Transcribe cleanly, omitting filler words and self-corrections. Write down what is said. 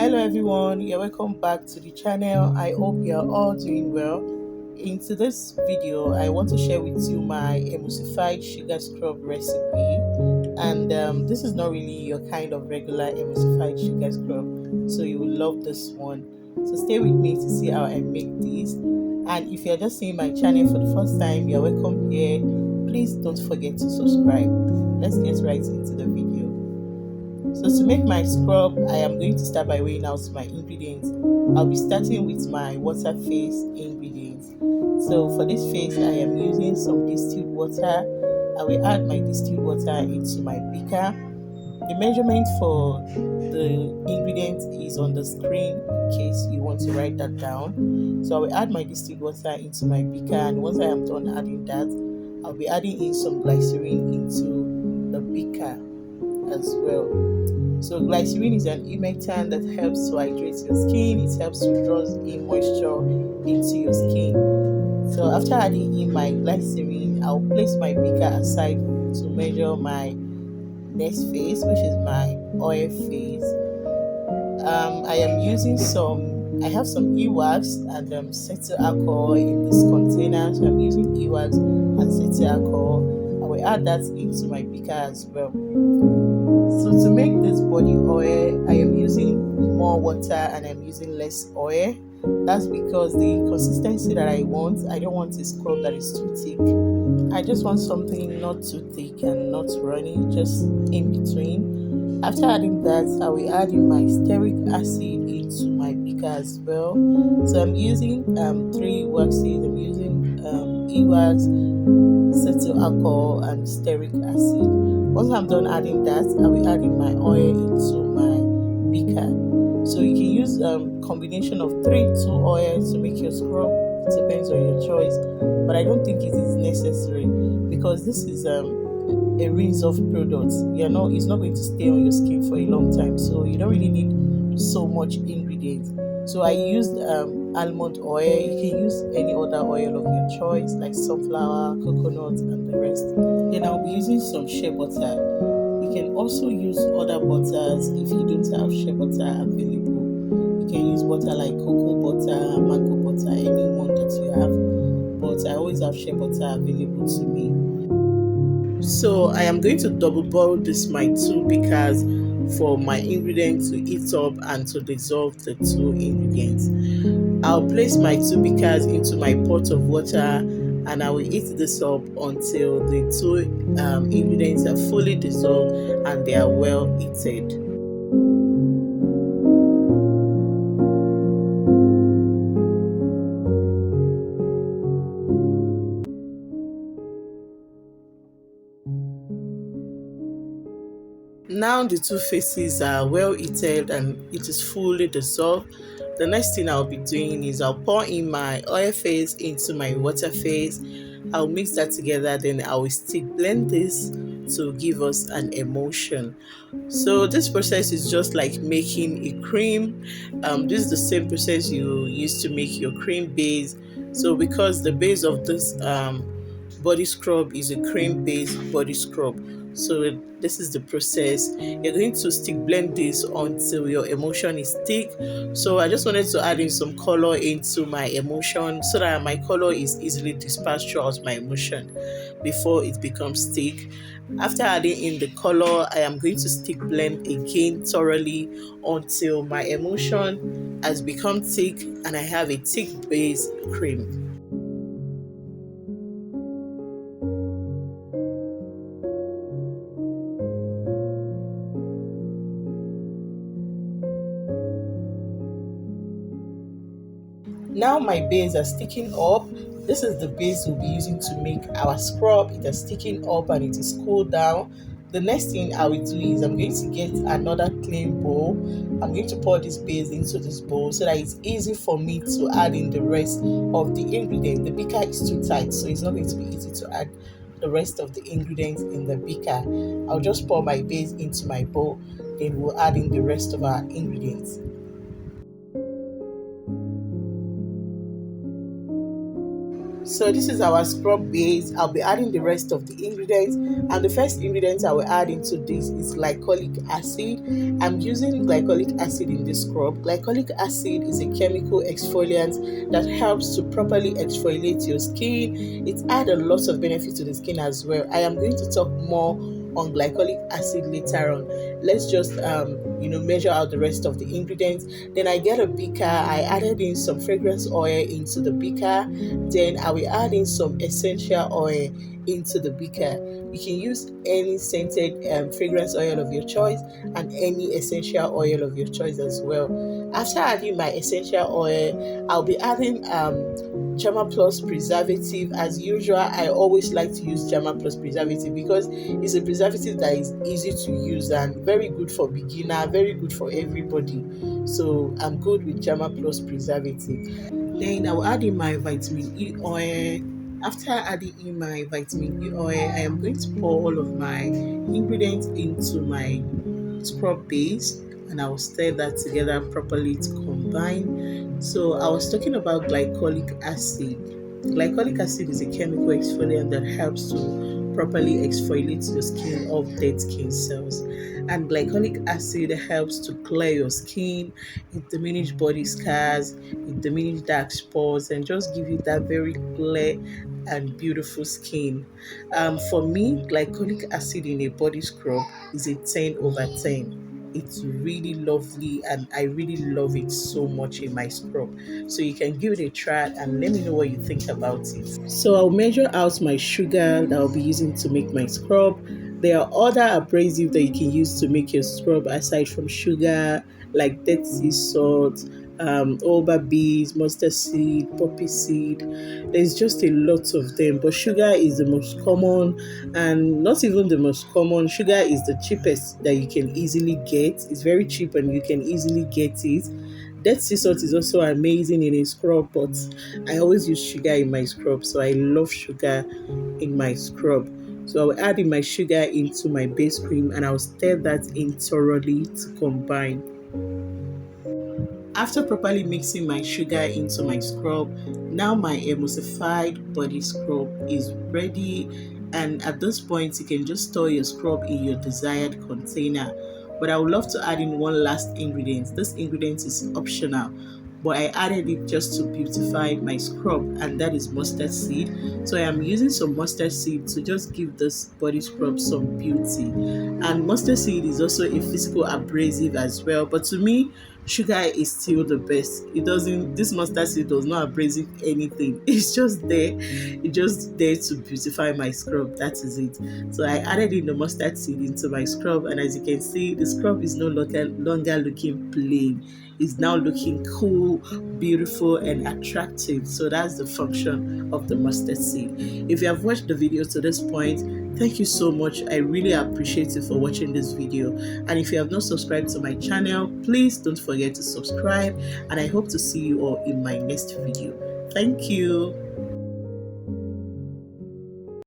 Hello everyone, you're welcome back to the channel. I hope you're all doing well. In today's video, I want to share with you my emulsified sugar scrub recipe. And this is not really your kind of regular emulsified sugar scrub, so you will love this one. So stay with me to see how I make this. And if you're just seeing my channel for the first time, you're welcome here. Please don't forget to subscribe. Let's get right into the video. So to make my scrub, I am going to start by weighing out my ingredients. I'll be starting with my water phase ingredients. So for this phase, I am using some distilled water. I will add my distilled water into my beaker. The measurement for the ingredients is on the screen in case you want to write that down. So I will add my distilled water into my beaker, and once I am done adding that, I'll be adding in some glycerine into the beaker as well. So glycerine is an humectant that helps to hydrate your skin. It helps to draw in moisture into your skin. So after adding in my glycerine, I'll place my beaker aside to measure my next phase, which is my oil phase. I have some Ewax and Cetyl alcohol in this container. So I'm using Ewax and Cetyl alcohol. I will add that into my beaker as well. So to make this body oil, I am using more water and I'm using less oil. That's because the consistency that I want, I don't want a scrub that is too thick. I just want something not too thick and not runny, just in between. After adding that, I will add in my stearic acid into my beaker as well. So I'm using 3 waxes. I'm using Ewax, Cetyl alcohol and stearic acid. Once I'm done adding that, I will add in my oil into my beaker. So you can use combination of 2 oils to make your scrub. It depends on your choice, but I don't think it is necessary because this is a rinse-off product. It's not going to stay on your skin for a long time, so you don't really need so much ingredients. So I used almond oil. You can use any other oil of your choice, like sunflower, coconut, and the rest. Then I'll be using some shea butter. You can also use other butters if you don't have shea butter available. You can use butter like cocoa butter, mango butter, any one that you have. But I always have shea butter available to me. So I am going to double boil this my 2 because for my ingredients to heat up and to dissolve the 2 ingredients. I'll place my 2 beakers into my pot of water and I will heat this up until the 2 ingredients are fully dissolved and they are well heated. Now the 2 phases are well heated and it is fully dissolved. The next thing I'll be doing is I'll pour in my oil phase into my water phase. I'll mix that together, then I will stick blend this to give us an emulsion. So this process is just like making a cream. This is the same process you use to make your cream base. So because the base of this body scrub is a cream based body scrub, so this is the process. You're going to stick blend this until your emulsion is thick. So I just wanted to add in some color into my emulsion so that my color is easily dispersed throughout my emulsion before it becomes thick. After adding in the color, I am going to stick blend again thoroughly until my emulsion has become thick and I have a thick base cream. Now my base are sticking up. This is the base we'll be using to make our scrub. It is sticking up and it is cooled down. The next thing I will do is I'm going to get another clean bowl. I'm going to pour this base into this bowl so that it's easy for me to add in the rest of the ingredient. The beaker is too tight, so it's not going to be easy to add the rest of the ingredients in the beaker. I'll just pour my base into my bowl, then we'll add in the rest of our ingredients. So this is our scrub base. I'll be adding the rest of the ingredients, and the first ingredient I will add into this is glycolic acid. I'm using glycolic acid in this scrub. Glycolic acid is a chemical exfoliant that helps to properly exfoliate your skin. It adds a lot of benefit to the skin as well. I am going to talk more on glycolic acid later on. Let's just measure out the rest of the ingredients. Then I get a beaker. I added in some fragrance oil into the beaker. Then I will add in some essential oil into the beaker. You can use any scented fragrance oil of your choice and any essential oil of your choice as well. After adding my essential oil, I'll be adding Germall Plus preservative. As usual, I always like to use Germall Plus preservative because it's a preservative that is easy to use and very good for beginner, very good for everybody. So I'm good with Germall Plus preservative. Then I'll add in my vitamin E oil. After adding in my vitamin E oil, I am going to pour all of my ingredients into my scrub base, and I will stir that together properly to combine. So I was talking about glycolic acid. Glycolic acid is a chemical exfoliant that helps to properly exfoliate your skin of dead skin cells. And glycolic acid helps to clear your skin, it diminishes body scars, it diminishes dark spots, and just give you that very clear and beautiful skin. For me, glycolic acid in a body scrub is a 10 over 10. It's really lovely and I really love it so much in my scrub. So you can give it a try and let me know what you think about it. So I'll measure out my sugar that I'll be using to make my scrub. There are other abrasives that you can use to make your scrub aside from sugar, like Dead Sea salt, Oba bees, mustard seed, poppy seed. There's just a lot of them, but sugar is the most common, and not even the most common. Sugar is the cheapest that you can easily get. It's very cheap and you can easily get it. Dead sea salt is also amazing in a scrub, but I always use sugar in my scrub, so I love sugar in my scrub. So I will add in my sugar into my base cream and I'll stir that in thoroughly to combine. After properly mixing my sugar into my scrub, now my emulsified body scrub is ready. And at this point, you can just store your scrub in your desired container. But I would love to add in one last ingredient. This ingredient is optional, but I added it just to beautify my scrub, and that is mustard seed. So I am using some mustard seed to just give this body scrub some beauty. And mustard seed is also a physical abrasive as well, but to me, sugar is still the best. It doesn't, this mustard seed does not abrasive anything. It's just there. It's just there to beautify my scrub. That is it. So I added in the mustard seed into my scrub, and as you can see, the scrub is no longer looking plain. It's now looking cool, beautiful, and attractive. So that's the function of the mustard seed. If you have watched the video to this point, thank you so much. I really appreciate you for watching this video. And if you have not subscribed to my channel, please don't forget to subscribe. And I hope to see you all in my next video. Thank you.